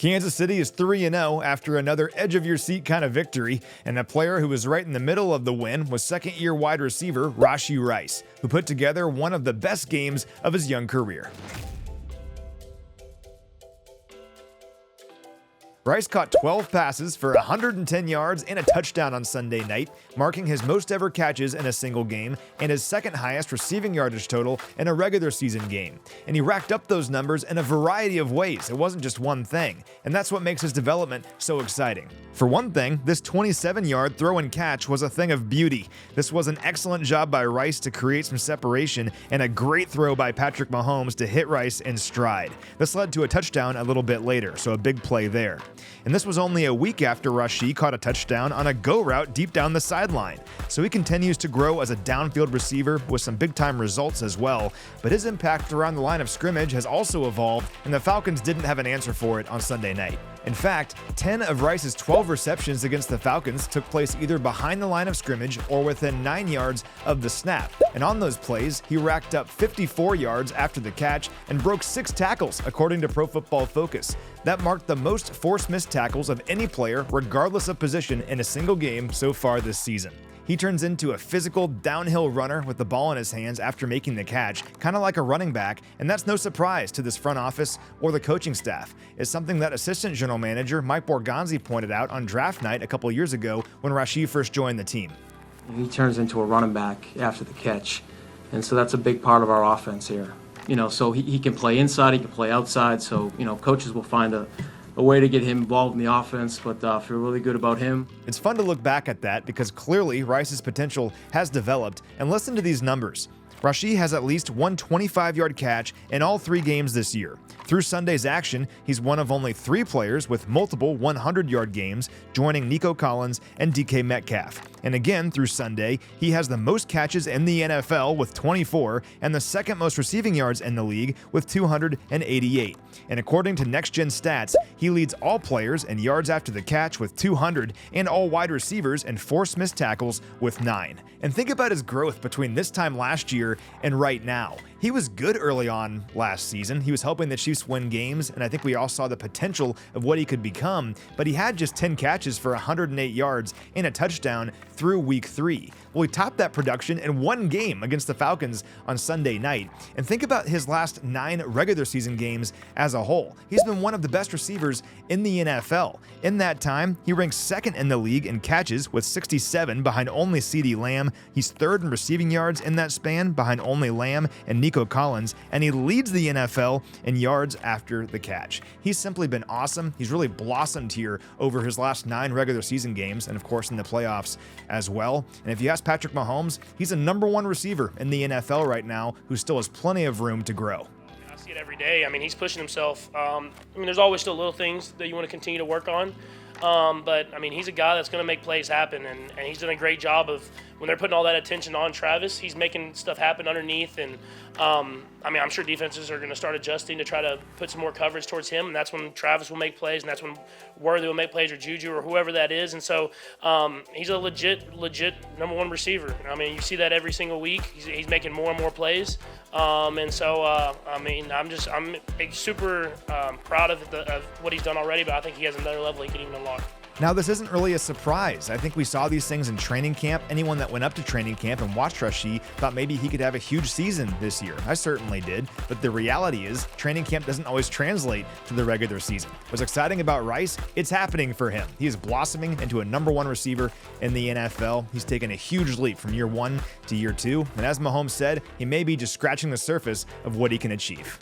Kansas City is 3-0 after another edge-of-your-seat kind of victory, and the player who was right in the middle of the win was second-year wide receiver Rashee Rice, who put together one of the best games of his young career. Rice caught 12 passes for 110 yards and a touchdown on Sunday night, marking his most ever catches in a single game and his second highest receiving yardage total in a regular season game. And he racked up those numbers in a variety of ways. It wasn't just one thing, and that's what makes his development so exciting. For one thing, this 27-yard throw and catch was a thing of beauty. This was an excellent job by Rice to create some separation and a great throw by Patrick Mahomes to hit Rice in stride. This led to a touchdown a little bit later, so a big play there. And this was only a week after Rashee caught a touchdown on a go route deep down the sideline. So he continues to grow as a downfield receiver with some big-time results as well, but his impact around the line of scrimmage has also evolved, and the Falcons didn't have an answer for it on Sunday night. In fact, 10 of Rice's 12 receptions against the Falcons took place either behind the line of scrimmage or within 9 yards of the snap. And on those plays, he racked up 54 yards after the catch and broke 6 tackles, according to Pro Football Focus. That marked the most forced missed tackles of any player, regardless of position, in a single game so far this season. He turns into a physical, downhill runner with the ball in his hands after making the catch, kind of like a running back, and that's no surprise to this front office or the coaching staff. It's something that Assistant General Manager Mike Borgonzi pointed out on draft night a couple years ago when Rashee first joined the team. He turns into a running back after the catch, and so that's a big part of our offense here. So he can play inside, he can play outside, so, coaches will find a way to get him involved in the offense, but feel really good about him. It's fun to look back at that because clearly Rice's potential has developed, and listen to these numbers. Rashee has at least one 25-yard catch in all 3 games this year. Through Sunday's action, he's one of only 3 players with multiple 100-yard games, joining Nico Collins and DK Metcalf. And again, through Sunday, he has the most catches in the NFL with 24 and the second most receiving yards in the league with 288. And according to Next Gen Stats, he leads all players in yards after the catch with 200 and all wide receivers in forced missed tackles with 9. And think about his growth between this time last year and right now. He was good early on last season. He was helping the Chiefs win games, and I think we all saw the potential of what he could become, but he had just 10 catches for 108 yards and a touchdown through week 3. Well, he topped that production in one game against the Falcons on Sunday night. And think about his last 9 regular season games as a whole. He's been one of the best receivers in the NFL. In that time, he ranks 2nd in the league in catches with 67 behind only CeeDee Lamb. He's 3rd in receiving yards in that span behind only Lamb and Nico Collins, and he leads the NFL in yards after the catch. He's simply been awesome. He's really blossomed here over his last 9 regular season games and of course in the playoffs as well. And if you ask Patrick Mahomes, he's a #1 receiver in the NFL right now who still has plenty of room to grow. I see it every day. He's pushing himself. There's always still little things that you want to continue to work on. But he's a guy that's going to make plays happen, and he's done a great job of, when they're putting all that attention on Travis, he's making stuff happen underneath. And I'm sure defenses are going to start adjusting to try to put some more coverage towards him, and that's when Travis will make plays, and that's when Worthy will make plays, or Juju, or whoever that is. And so he's a legit #1 receiver. You see that every single week. He's making more and more plays. I'm super proud of what he's done already, but I think he has another level he could even unlock. Now, this isn't really a surprise. I think we saw these things in training camp. Anyone that went up to training camp and watched Rashee thought maybe he could have a huge season this year. I certainly did, but the reality is training camp doesn't always translate to the regular season. What's exciting about Rice? It's happening for him. He is blossoming into a #1 receiver in the NFL. He's taken a huge leap from year 1 to year 2, and as Mahomes said, he may be just scratching the surface of what he can achieve.